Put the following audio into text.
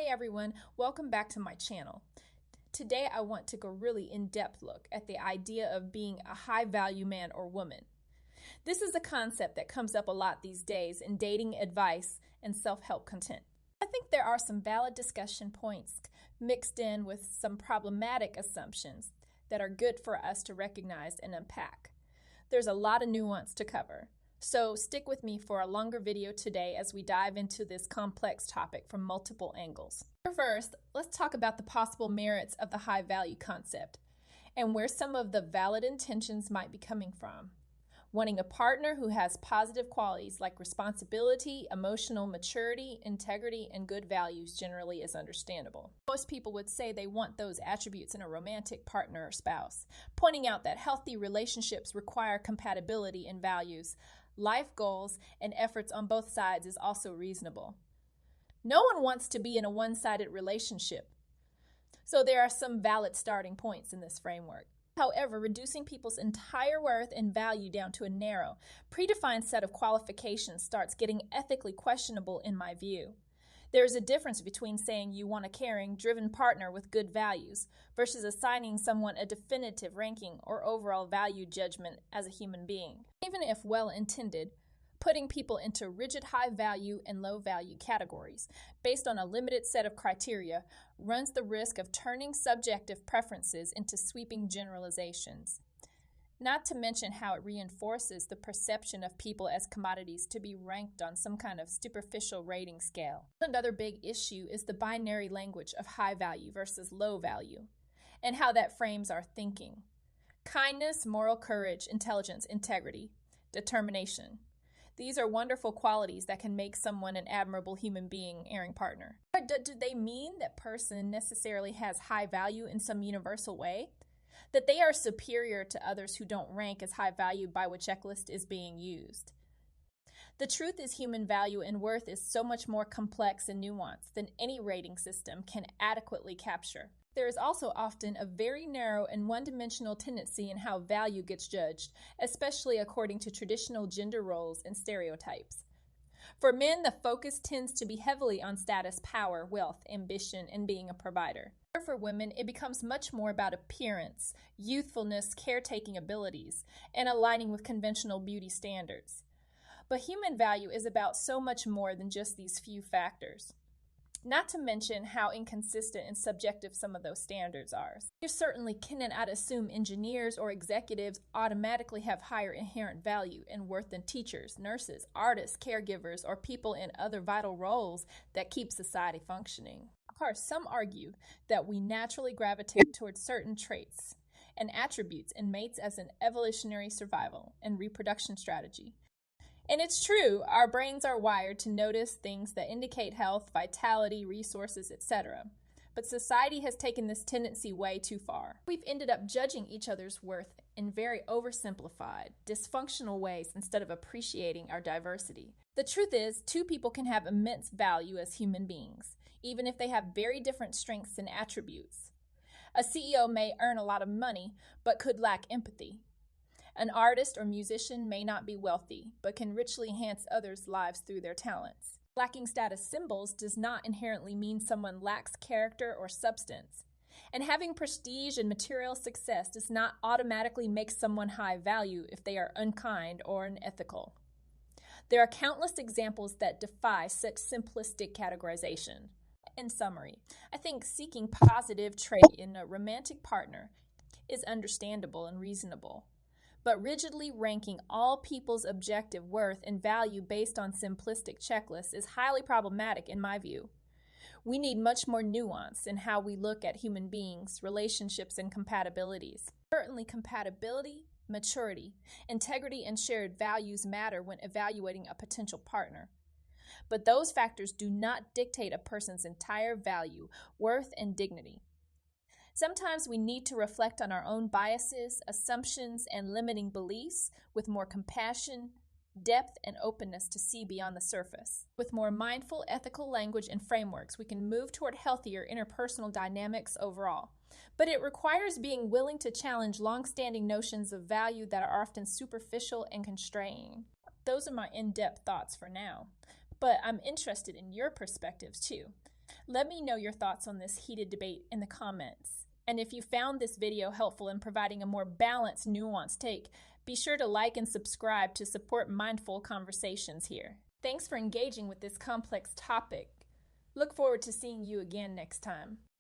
Hey everyone, welcome back to my channel. Today I want to go really in-depth look at the idea of being a high-value man or woman. This is a concept that comes up a lot these days in dating advice and self-help content. I think there are some valid discussion points mixed in with some problematic assumptions that are good for us to recognize and unpack. There's a lot of nuance to cover. So stick with me for a longer video today as we dive into this complex topic from multiple angles. First, let's talk about the possible merits of the high value concept and where some of the valid intentions might be coming from. Wanting a partner who has positive qualities like responsibility, emotional maturity, integrity, and good values generally is understandable. Most people would say they want those attributes in a romantic partner or spouse, pointing out that healthy relationships require compatibility in values, life goals, and efforts on both sides is also reasonable. No one wants to be in a one-sided relationship, so there are some valid starting points in this framework. However, reducing people's entire worth and value down to a narrow, predefined set of qualifications starts getting ethically questionable in my view. There is a difference between saying you want a caring, driven partner with good values versus assigning someone a definitive ranking or overall value judgment as a human being. Even if well-intended, putting people into rigid high value and low value categories based on a limited set of criteria runs the risk of turning subjective preferences into sweeping generalizations. Not to mention how it reinforces the perception of people as commodities to be ranked on some kind of superficial rating scale. Another big issue is the binary language of high value versus low value, and how that frames our thinking. Kindness, moral courage, intelligence, integrity, determination. These are wonderful qualities that can make someone an admirable human being, erring partner. But do they mean that person necessarily has high value in some universal way? That they are superior to others who don't rank as high value by what checklist is being used? The truth is human value and worth is so much more complex and nuanced than any rating system can adequately capture. There is also often a very narrow and one-dimensional tendency in how value gets judged, especially according to traditional gender roles and stereotypes. For men, the focus tends to be heavily on status, power, wealth, ambition, and being a provider. For women, it becomes much more about appearance, youthfulness, caretaking abilities, and aligning with conventional beauty standards. But human value is about so much more than just these few factors. Not to mention how inconsistent and subjective some of those standards are. You certainly cannot assume engineers or executives automatically have higher inherent value and worth than teachers, nurses, artists, caregivers, or people in other vital roles that keep society functioning. Of course, some argue that we naturally gravitate towards certain traits and attributes in mates as an evolutionary survival and reproduction strategy. And it's true, our brains are wired to notice things that indicate health, vitality, resources, etc. But society has taken this tendency way too far. We've ended up judging each other's worth in very oversimplified, dysfunctional ways instead of appreciating our diversity. The truth is, two people can have immense value as human beings, even if they have very different strengths and attributes. A CEO may earn a lot of money, but could lack empathy. An artist or musician may not be wealthy, but can richly enhance others' lives through their talents. Lacking status symbols does not inherently mean someone lacks character or substance. And having prestige and material success does not automatically make someone high value if they are unkind or unethical. There are countless examples that defy such simplistic categorization. In summary, I think seeking positive trait in a romantic partner is understandable and reasonable. But rigidly ranking all people's objective worth and value based on simplistic checklists is highly problematic in my view. We need much more nuance in how we look at human beings, relationships, and compatibilities. Certainly compatibility, maturity, integrity, and shared values matter when evaluating a potential partner. But those factors do not dictate a person's entire value, worth, and dignity. Sometimes we need to reflect on our own biases, assumptions, and limiting beliefs with more compassion, depth, and openness to see beyond the surface. With more mindful, ethical language and frameworks, we can move toward healthier interpersonal dynamics overall. But it requires being willing to challenge long-standing notions of value that are often superficial and constraining. Those are my in-depth thoughts for now, but I'm interested in your perspectives too. Let me know your thoughts on this heated debate in the comments. And if you found this video helpful in providing a more balanced, nuanced take, be sure to like and subscribe to support mindful conversations here. Thanks for engaging with this complex topic. Look forward to seeing you again next time.